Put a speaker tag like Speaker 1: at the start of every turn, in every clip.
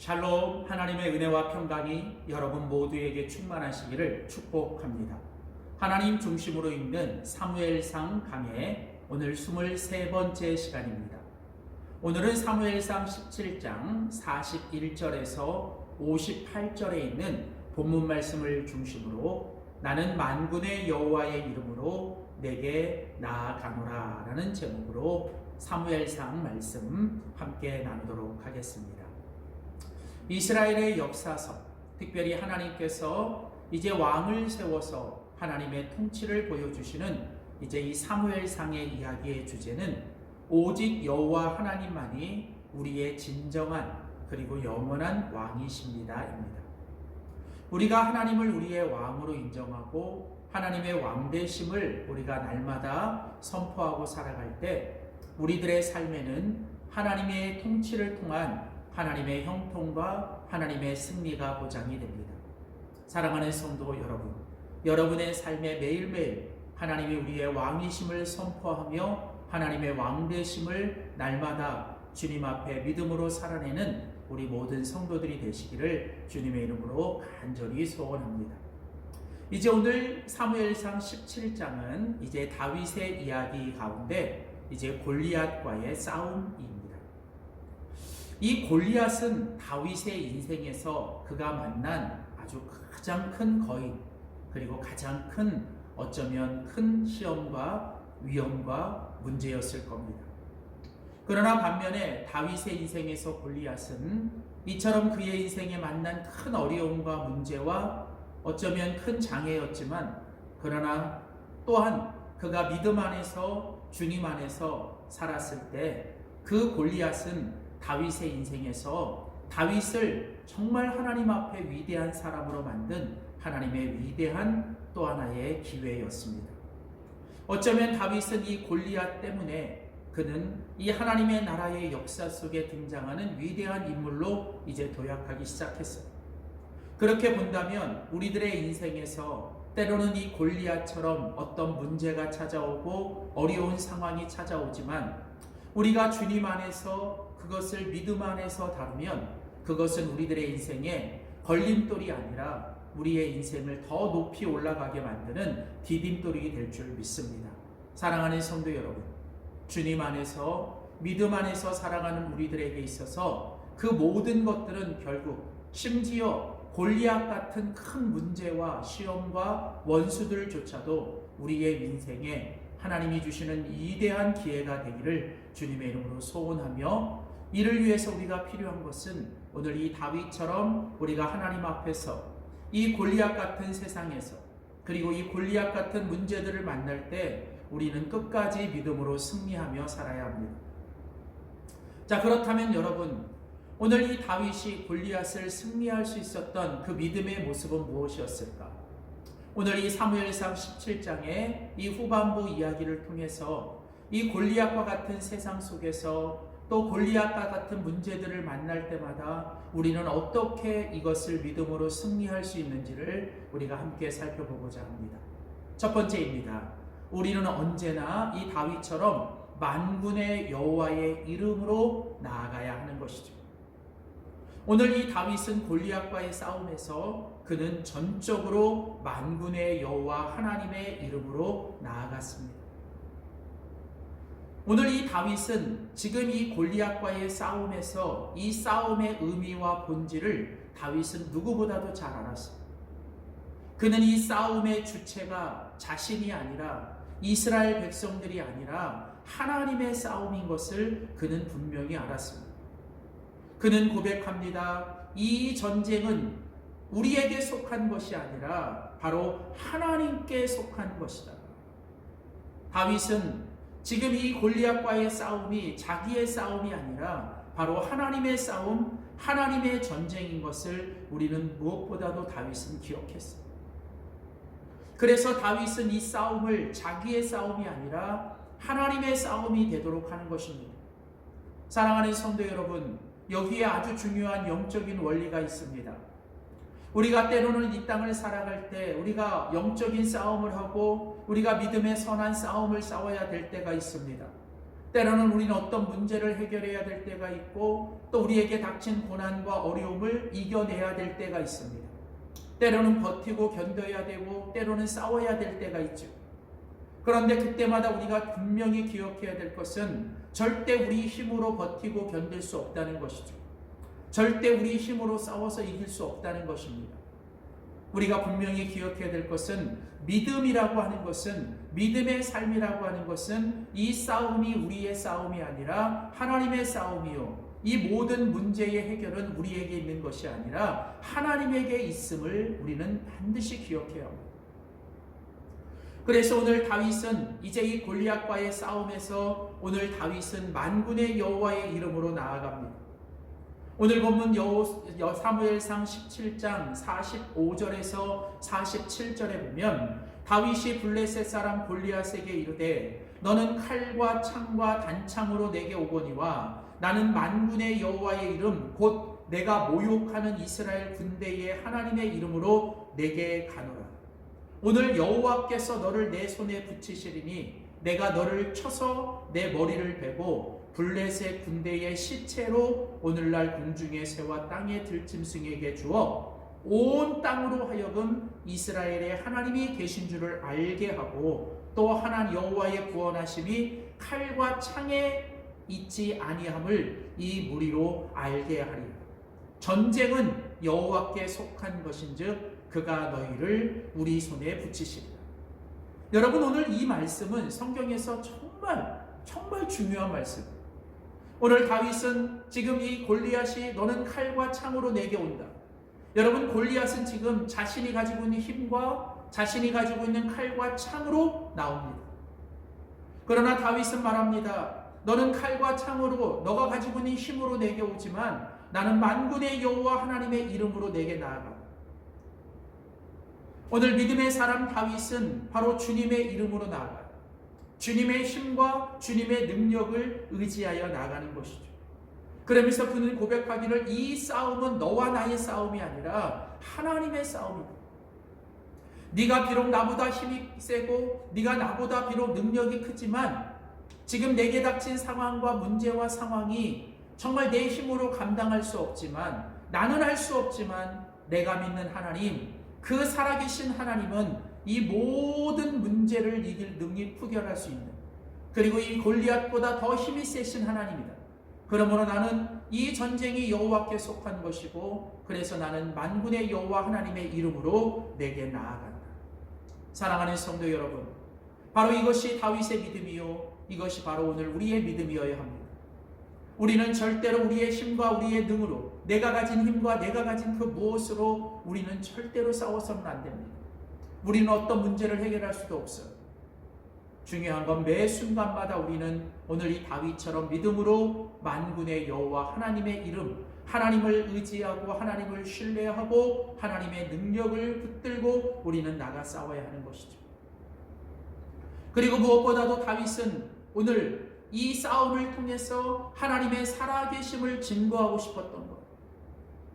Speaker 1: 샬롬, 하나님의 은혜와 평강이 여러분 모두에게 충만하시기를 축복합니다. 하나님 중심으로 읽는 사무엘상 강해 오늘 23번째 시간입니다. 오늘은 사무엘상 17장 41절에서 58절에 있는 본문 말씀을 중심으로 나는 만군의 여호와의 이름으로 내게 나아가노라 라는 제목으로 사무엘상 말씀 함께 나누도록 하겠습니다. 이스라엘의 역사서, 특별히 하나님께서 이제 왕을 세워서 하나님의 통치를 보여주시는 이제 이 사무엘상의 이야기의 주제는 오직 여호와 하나님만이 우리의 진정한 그리고 영원한 왕이십니다입니다. 우리가 하나님을 우리의 왕으로 인정하고 하나님의 왕되심을 우리가 날마다 선포하고 살아갈 때 우리들의 삶에는 하나님의 통치를 통한 하나님의 형통과 하나님의 승리가 보장이 됩니다. 사랑하는 성도 여러분, 여러분의 삶에 매일매일 하나님이 우리의 왕이심을 선포하며 하나님의 왕되심을 날마다 주님 앞에 믿음으로 살아내는 우리 모든 성도들이 되시기를 주님의 이름으로 간절히 소원합니다. 이제 오늘 사무엘상 17장은 이제 다윗의 이야기 가운데 이제 골리앗과의 싸움입니다. 이 골리앗은 다윗의 인생에서 그가 만난 아주 가장 큰 거인, 그리고 가장 큰 어쩌면 큰 시험과 위험과 문제였을 겁니다. 그러나 반면에 다윗의 인생에서 골리앗은 이처럼 그의 인생에 만난 큰 어려움과 문제와 어쩌면 큰 장애였지만 그러나 또한 그가 믿음 안에서 주님 안에서 살았을 때 그 골리앗은 다윗의 인생에서 다윗을 정말 하나님 앞에 위대한 사람으로 만든 하나님의 위대한 또 하나의 기회였습니다. 어쩌면 다윗은 이 골리앗 때문에 그는 이 하나님의 나라의 역사 속에 등장하는 위대한 인물로 이제 도약하기 시작했어요. 그렇게 본다면 우리들의 인생에서 때로는 이 골리앗처럼 어떤 문제가 찾아오고 어려운 상황이 찾아오지만 우리가 주님 안에서 그것을 믿음 안에서 다루면 그것은 우리들의 인생에 걸림돌이 아니라 우리의 인생을 더 높이 올라가게 만드는 디딤돌이 될 줄 믿습니다. 사랑하는 성도 여러분, 주님 안에서 믿음 안에서 살아가는 우리들에게 있어서 그 모든 것들은 결국 심지어 골리앗 같은 큰 문제와 시험과 원수들조차도 우리의 인생에 하나님이 주시는 위대한 기회가 되기를 주님의 이름으로 소원하며, 이를 위해서 우리가 필요한 것은 오늘 이 다윗처럼 우리가 하나님 앞에서 이 골리앗 같은 세상에서 그리고 이 골리앗 같은 문제들을 만날 때 우리는 끝까지 믿음으로 승리하며 살아야 합니다. 자, 그렇다면 여러분, 오늘 이 다윗이 골리앗을 승리할 수 있었던 그 믿음의 모습은 무엇이었을까? 오늘 이 사무엘상 17장의 이 후반부 이야기를 통해서 이 골리앗과 같은 세상 속에서 또 골리앗과 같은 문제들을 만날 때마다 우리는 어떻게 이것을 믿음으로 승리할 수 있는지를 우리가 함께 살펴보고자 합니다. 첫 번째입니다. 우리는 언제나 이 다윗처럼 만군의 여호와의 이름으로 나아가야 하는 것이죠. 오늘 이 다윗은 골리앗과의 싸움에서 그는 전적으로 만군의 여호와 하나님의 이름으로 나아갔습니다. 오늘 이 다윗은 지금 이 골리앗과의 싸움에서 이 싸움의 의미와 본질을 다윗은 누구보다도 잘 알았습니다. 그는 이 싸움의 주체가 자신이 아니라 이스라엘 백성들이 아니라 하나님의 싸움인 것을 그는 분명히 알았습니다. 그는 고백합니다. 이 전쟁은 우리에게 속한 것이 아니라 바로 하나님께 속한 것이다. 다윗은 지금 이 골리앗과의 싸움이 자기의 싸움이 아니라 바로 하나님의 싸움, 하나님의 전쟁인 것을 우리는 무엇보다도 다윗은 기억했습니다. 그래서 다윗은 이 싸움을 자기의 싸움이 아니라 하나님의 싸움이 되도록 하는 것입니다. 사랑하는 성도 여러분, 여기에 아주 중요한 영적인 원리가 있습니다. 우리가 때로는 이 땅을 살아갈 때 우리가 영적인 싸움을 하고 우리가 믿음의 선한 싸움을 싸워야 될 때가 있습니다. 때로는 우리는 어떤 문제를 해결해야 될 때가 있고 또 우리에게 닥친 고난과 어려움을 이겨내야 될 때가 있습니다. 때로는 버티고 견뎌야 되고 때로는 싸워야 될 때가 있죠. 그런데 그때마다 우리가 분명히 기억해야 될 것은 절대 우리 힘으로 버티고 견딜 수 없다는 것이죠. 절대 우리 힘으로 싸워서 이길 수 없다는 것입니다. 우리가 분명히 기억해야 될 것은 믿음이라고 하는 것은, 믿음의 삶이라고 하는 것은 이 싸움이 우리의 싸움이 아니라 하나님의 싸움이요, 이 모든 문제의 해결은 우리에게 있는 것이 아니라 하나님에게 있음을 우리는 반드시 기억해야 합니다. 그래서 오늘 다윗은 이제 이 골리앗과의 싸움에서 오늘 다윗은 만군의 여호와의 이름으로 나아갑니다. 오늘 본문 사무엘상 17장 45절에서 47절에 보면 다윗이 블레셋 사람 골리앗에게 이르되 너는 칼과 창과 단창으로 내게 오거니와 나는 만군의 여호와의 이름 곧 내가 모욕하는 이스라엘 군대의 하나님의 이름으로 내게 가노라. 오늘 여호와께서 너를 내 손에 붙이시리니 내가 너를 쳐서 내 머리를 베고 블레셋 군대의 시체로 오늘날 공중의 새와 땅의 들짐승에게 주어 온 땅으로 하여금 이스라엘의 하나님이 계신 줄을 알게 하고 또 하나님 여호와의 구원하심이 칼과 창에 있지 아니함을 이 무리로 알게 하리라. 전쟁은 여호와께 속한 것인즉 그가 너희를 우리 손에 붙이시리라. 여러분, 오늘 이 말씀은 성경에서 정말 중요한 말씀. 오늘 다윗은 지금 이 골리앗이 너는 칼과 창으로 내게 온다. 여러분, 골리앗은 지금 자신이 가지고 있는 힘과 자신이 가지고 있는 칼과 창으로 나옵니다. 그러나 다윗은 말합니다. 너는 칼과 창으로 너가 가지고 있는 힘으로 내게 오지만 나는 만군의 여호와 하나님의 이름으로 내게 나아가. 오늘 믿음의 사람 다윗은 바로 주님의 이름으로 나아가요. 주님의 힘과 주님의 능력을 의지하여 나가는 것이죠. 그러면서 그는 고백하기를 이 싸움은 너와 나의 싸움이 아니라 하나님의 싸움이다. 네가 비록 나보다 힘이 세고 네가 나보다 비록 능력이 크지만 지금 내게 닥친 상황과 문제와 상황이 정말 내 힘으로 감당할 수 없지만 나는 할 수 없지만 내가 믿는 하나님, 그 살아계신 하나님은 이 모든 문제를 이길 능히 푸결할 수 있는, 그리고 이 골리앗보다 더 힘이 세신 하나님이다. 그러므로 나는 이 전쟁이 여호와께 속한 것이고 그래서 나는 만군의 여호와 하나님의 이름으로 내게 나아간다. 사랑하는 성도 여러분, 바로 이것이 다윗의 믿음이요 이것이 바로 오늘 우리의 믿음이어야 합니다. 우리는 절대로 우리의 힘과 우리의 능으로, 내가 가진 힘과 내가 가진 그 무엇으로 우리는 절대로 싸워서는 안 됩니다. 우리는 어떤 문제를 해결할 수도 없어요. 중요한 건 매 순간마다 우리는 오늘 이 다윗처럼 믿음으로 만군의 여호와 하나님의 이름, 하나님을 의지하고 하나님을 신뢰하고 하나님의 능력을 붙들고 우리는 나가 싸워야 하는 것이죠. 그리고 무엇보다도 다윗은 오늘 이 싸움을 통해서 하나님의 살아계심을 증거하고 싶었던 것,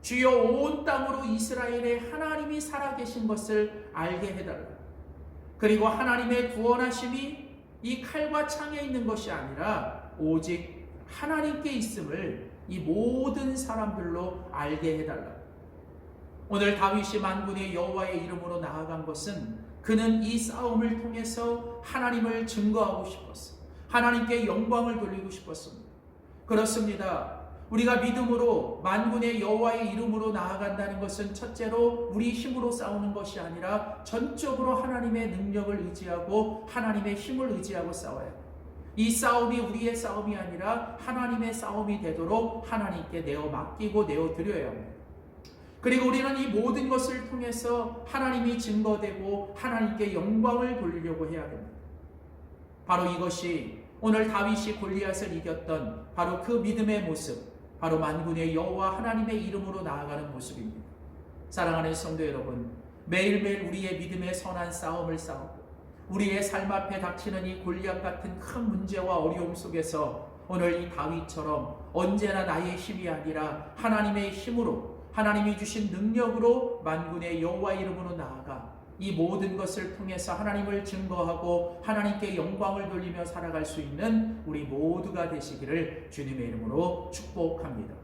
Speaker 1: 주여 온 땅으로 이스라엘의 하나님이 살아계신 것을 알게 해달라. 그리고 하나님의 구원하심이 이 칼과 창에 있는 것이 아니라 오직 하나님께 있음을 이 모든 사람들로 알게 해달라. 오늘 다윗이 만군의 여호와의 이름으로 나아간 것은 그는 이 싸움을 통해서 하나님을 증거하고 싶었어. 하나님께 영광을 돌리고 싶었습니다. 그렇습니다. 우리가 믿음으로 만군의 여호와의 이름으로 나아간다는 것은 첫째로 우리 힘으로 싸우는 것이 아니라 전적으로 하나님의 능력을 의지하고 하나님의 힘을 의지하고 싸워야 해요. 이 싸움이 우리의 싸움이 아니라 하나님의 싸움이 되도록 하나님께 내어 맡기고 내어 드려야 합니다. 그리고 우리는 이 모든 것을 통해서 하나님이 증거되고 하나님께 영광을 돌리려고 해야 됩니다. 바로 이것이 오늘 다윗이 골리앗을 이겼던 바로 그 믿음의 모습, 바로 만군의 여호와 하나님의 이름으로 나아가는 모습입니다. 사랑하는 성도 여러분, 매일매일 우리의 믿음의 선한 싸움을 싸우고 우리의 삶 앞에 닥치는 이 골리앗 같은 큰 문제와 어려움 속에서 오늘 이 다윗처럼 언제나 나의 힘이 아니라 하나님의 힘으로, 하나님이 주신 능력으로 만군의 여호와 이름으로 나아가 이 모든 것을 통해서 하나님을 증거하고 하나님께 영광을 돌리며 살아갈 수 있는 우리 모두가 되시기를 주님의 이름으로 축복합니다.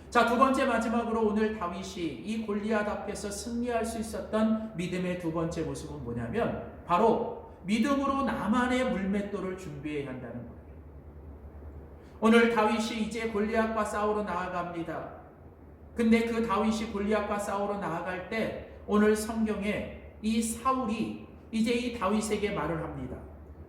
Speaker 1: 자, 두 번째 마지막으로 오늘 다윗이 이 골리앗 앞에서 승리할 수 있었던 믿음의 두 번째 모습은 뭐냐면 바로 믿음으로 나만의 물맷돌을 준비해야 한다는 거예요. 오늘 다윗이 이제 골리앗과 싸우러 나아갑니다. 근데 그 다윗이 골리앗과 싸우러 나아갈 때 오늘 성경에 이 사울이 이제 이 다윗에게 말을 합니다.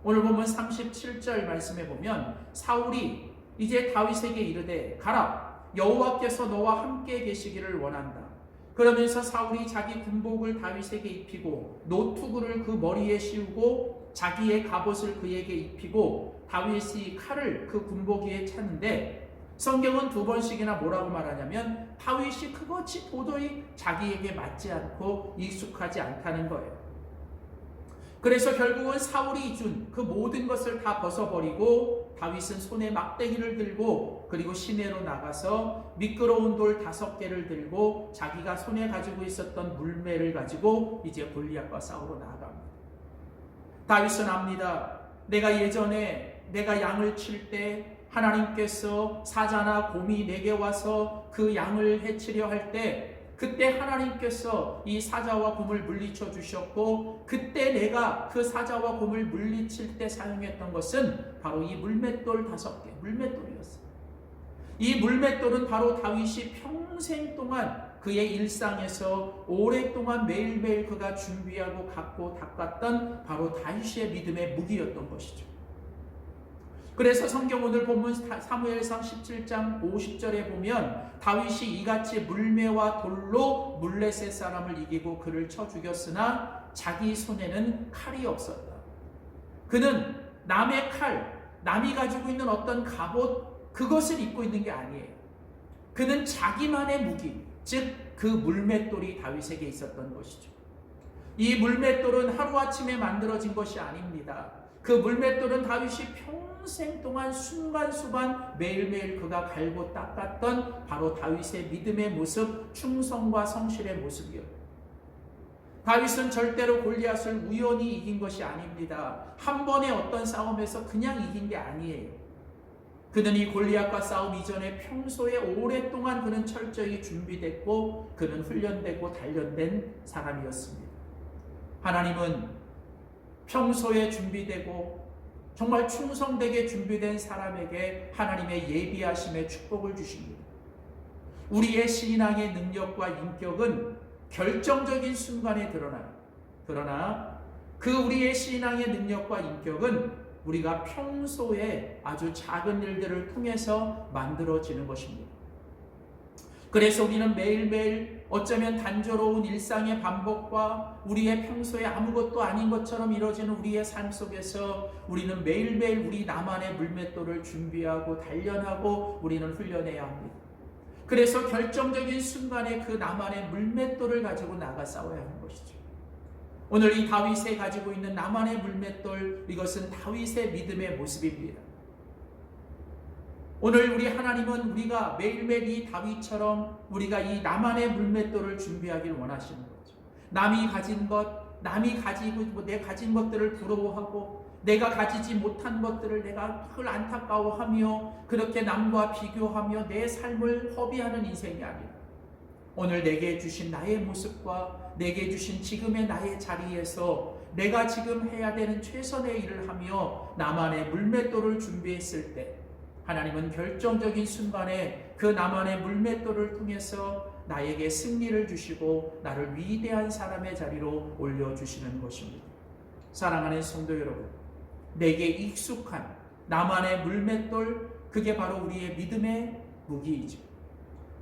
Speaker 1: 오늘 보면 37절 말씀에 보면 사울이 이제 다윗에게 이르되 가라, 여호와께서 너와 함께 계시기를 원한다. 그러면서 사울이 자기 군복을 다윗에게 입히고 노투구를 그 머리에 씌우고 자기의 갑옷을 그에게 입히고 다윗이 칼을 그 군복 위에 차는데 성경은 두 번씩이나 뭐라고 말하냐면 다윗이 그것이 도저히 자기에게 맞지 않고 익숙하지 않다는 거예요. 그래서 결국은 사울이 준 그 모든 것을 다 벗어버리고 다윗은 손에 막대기를 들고 그리고 시내로 나가서 미끄러운 돌 5개를 들고 자기가 손에 가지고 있었던 물매를 가지고 이제 골리앗과 싸우러 나아갑니다. 다윗은 압니다. 내가 예전에 내가 양을 칠 때 하나님께서 사자나 곰이 내게 와서 그 양을 해치려 할 때 그때 하나님께서 이 사자와 곰을 물리쳐 주셨고 그때 내가 그 사자와 곰을 물리칠 때 사용했던 것은 바로 이 물맷돌 5개 물맷돌이었어요. 이 물맷돌은 바로 다윗이 평생 동안 그의 일상에서 오랫동안 매일매일 그가 준비하고 갖고 닦았던 바로 다윗의 믿음의 무기였던 것이죠. 그래서 성경 오늘 본문 사무엘상 17장 50절에 보면 다윗이 이같이 물매와 돌로 물레셋 사람을 이기고 그를 쳐 죽였으나 자기 손에는 칼이 없었다. 그는 남의 칼, 남이 가지고 있는 어떤 갑옷 그것을 입고 있는 게 아니에요. 그는 자기만의 무기, 즉 그 물맷돌이 다윗에게 있었던 것이죠. 이 물맷돌은 하루아침에 만들어진 것이 아닙니다. 그 물맷돌은 다윗이 평생 동안 순간순간 매일매일 그가 갈고 닦았던 바로 다윗의 믿음의 모습, 충성과 성실의 모습이요. 다윗은 절대로 골리앗을 우연히 이긴 것이 아닙니다. 한 번의 어떤 싸움에서 그냥 이긴 게 아니에요. 그는 이 골리앗과 싸움 이전에 평소에 오랫동안 그는 철저히 준비됐고 그는 훈련되고 단련된 사람이었습니다. 하나님은 평소에 준비되고 정말 충성되게 준비된 사람에게 하나님의 예비하심의 축복을 주십니다. 우리의 신앙의 능력과 인격은 결정적인 순간에 드러나요. 그러나 그 우리의 신앙의 능력과 인격은 우리가 평소에 아주 작은 일들을 통해서 만들어지는 것입니다. 그래서 우리는 매일매일 어쩌면 단조로운 일상의 반복과 우리의 평소에 아무것도 아닌 것처럼 이루어지는 우리의 삶 속에서 우리는 매일매일 우리 나만의 물맷돌을 준비하고 단련하고 우리는 훈련해야 합니다. 그래서 결정적인 순간에 그 나만의 물맷돌을 가지고 나가 싸워야 하는 것이죠. 오늘 이 다윗이 가지고 있는 나만의 물맷돌, 이것은 다윗의 믿음의 모습입니다. 오늘 우리 하나님은 우리가 매일매일 이 다윗처럼 우리가 이 나만의 물맷돌을 준비하길 원하시는 거죠. 남이 가진 것, 남이 가지고 내 가진 것들을 부러워하고 내가 가지지 못한 것들을 내가 그걸 안타까워하며 그렇게 남과 비교하며 내 삶을 허비하는 인생이 아니라 오늘 내게 주신 나의 모습과 내게 주신 지금의 나의 자리에서 내가 지금 해야 되는 최선의 일을 하며 나만의 물맷돌을 준비했을 때 하나님은 결정적인 순간에 그 나만의 물맷돌을 통해서 나에게 승리를 주시고 나를 위대한 사람의 자리로 올려주시는 것입니다. 사랑하는 성도 여러분, 내게 익숙한 나만의 물맷돌, 그게 바로 우리의 믿음의 무기이죠.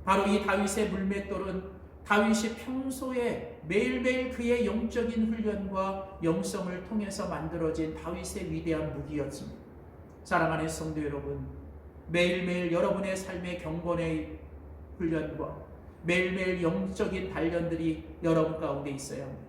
Speaker 1: 바로 이 다윗의 물맷돌은 다윗이 평소에 매일매일 그의 영적인 훈련과 영성을 통해서 만들어진 다윗의 위대한 무기였습니다. 사랑하는 성도 여러분, 매일매일 여러분의 삶의 경건의 훈련과 매일매일 영적인 단련들이 여러분 가운데 있어야 합니다.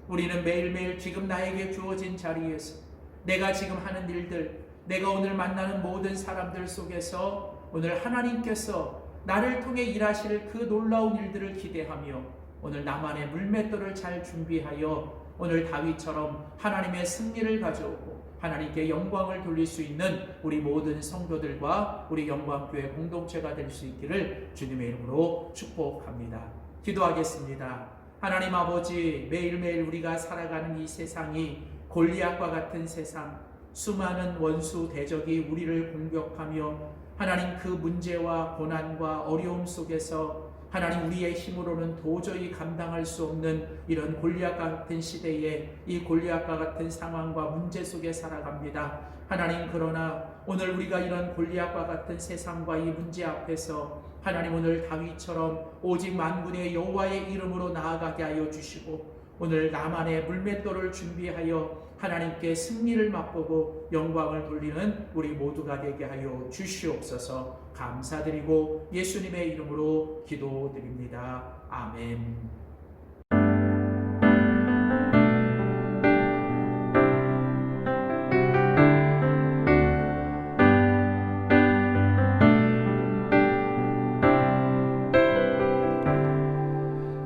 Speaker 1: 우리는 매일매일 지금 나에게 주어진 자리에서 내가 지금 하는 일들, 내가 오늘 만나는 모든 사람들 속에서 오늘 하나님께서 나를 통해 일하실 그 놀라운 일들을 기대하며 오늘 나만의 물맷돌을 잘 준비하여 오늘 다윗처럼 하나님의 승리를 가져오고 하나님께 영광을 돌릴 수 있는 우리 모든 성도들과 우리 영광교회 공동체가 될 수 있기를 주님의 이름으로 축복합니다. 기도하겠습니다. 하나님 아버지, 매일매일 우리가 살아가는 이 세상이 골리앗과 같은 세상, 수많은 원수 대적이 우리를 공격하며 하나님 그 문제와 고난과 어려움 속에서 하나님 우리의 힘으로는 도저히 감당할 수 없는 이런 골리앗과 같은 시대에 이 골리앗과 같은 상황과 문제 속에 살아갑니다. 하나님, 그러나 오늘 우리가 이런 골리앗과 같은 세상과 이 문제 앞에서 하나님 오늘 다윗처럼 오직 만군의 여호와의 이름으로 나아가게 하여 주시고 오늘 나만의 물맷돌을 준비하여 하나님께 승리를 맛보고 영광을 돌리는 우리 모두가 되게 하여 주시옵소서. 감사드리고 예수님의 이름으로 기도드립니다. 아멘.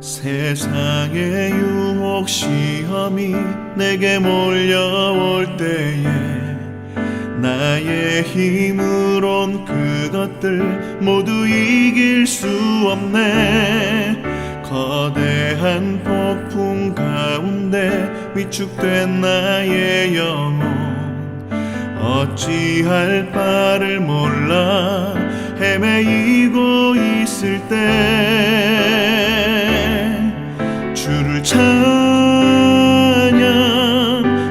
Speaker 2: 세상의 유혹 시험이 내게 몰려올 때에 나의 힘으론 그것들 모두 이길 수 없네. 거대한 폭풍 가운데 위축된 나의 영혼 어찌할 바를 몰라 헤매이고 있을 때 주를 찬양,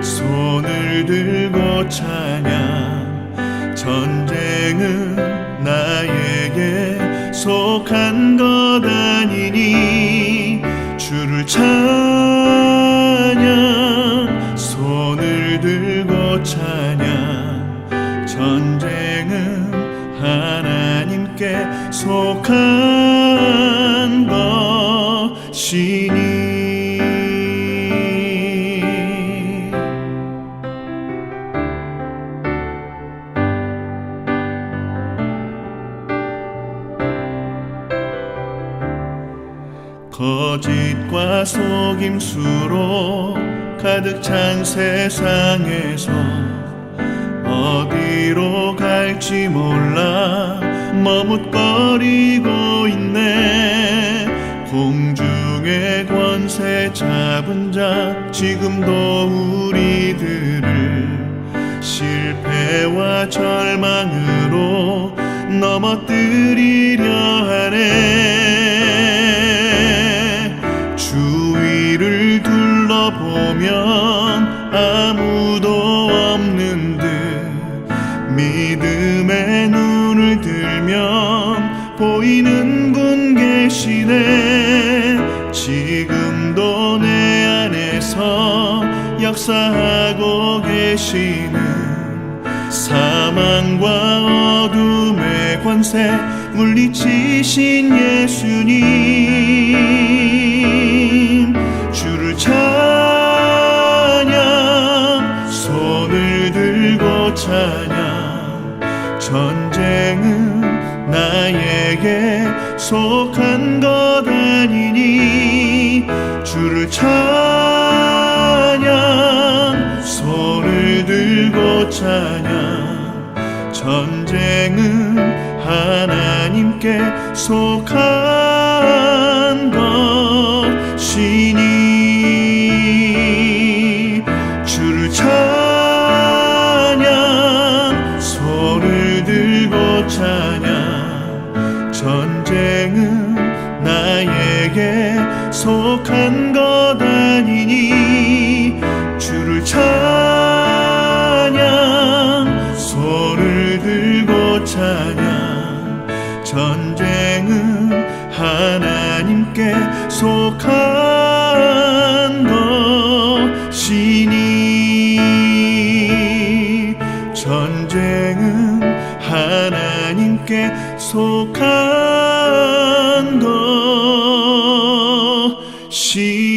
Speaker 2: 손을 들고 찬양. 전쟁은 나에게 속한 것 아니니 주를 찬양, 손을 들고 찬양. 전쟁은 하나님께 속한 것이니. 거짓과 속임수로 가득 찬 세상에서 어디로 갈지 몰라 머뭇거리고 있네. 공중의 권세 잡은 자 지금도 우리들을 실패와 절망으로 넘어뜨리려 하네. 주위를 둘러보면 아무도 없는 듯 믿음의 눈을 들면 보이는 분 계시네. 지금도 내 안에서 역사하고 계시는 사망과 어둠의 권세 물리치신 예수님. 주를 찬양, 손을 들고 찬양. 전쟁은 나에게 속한 것 아니니 주를 찬양, 손을 들고 찬양. 전쟁은 하나님께 속한 것이니. 주를 찬양, 손을 들고 찬양. 전쟁은 나에게 속한 것 아니니 주를 찬양, 손을 들고 찬양. 전쟁은 하나님께 속한 것이니. 전쟁은 하나님께 속한 것이니.